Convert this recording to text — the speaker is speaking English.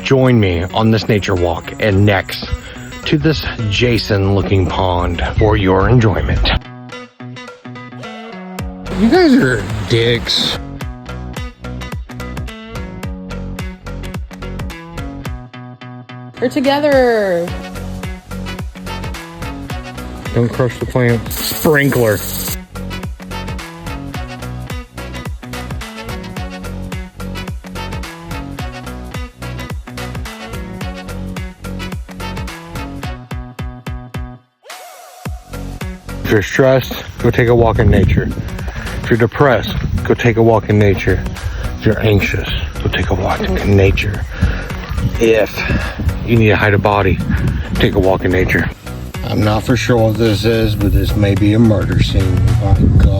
Join me on this nature walk and next to this Jason-looking pond for your enjoyment. You guys are dicks. We're together. Don't crush the plant. Sprinkler. If you're stressed, go take a walk in nature. If you're depressed, go take a walk in nature. If you're anxious, go take a walk in nature. If you need to hide a body, take a walk in nature. I'm not for sure what this is, but this may be a murder scene. My God.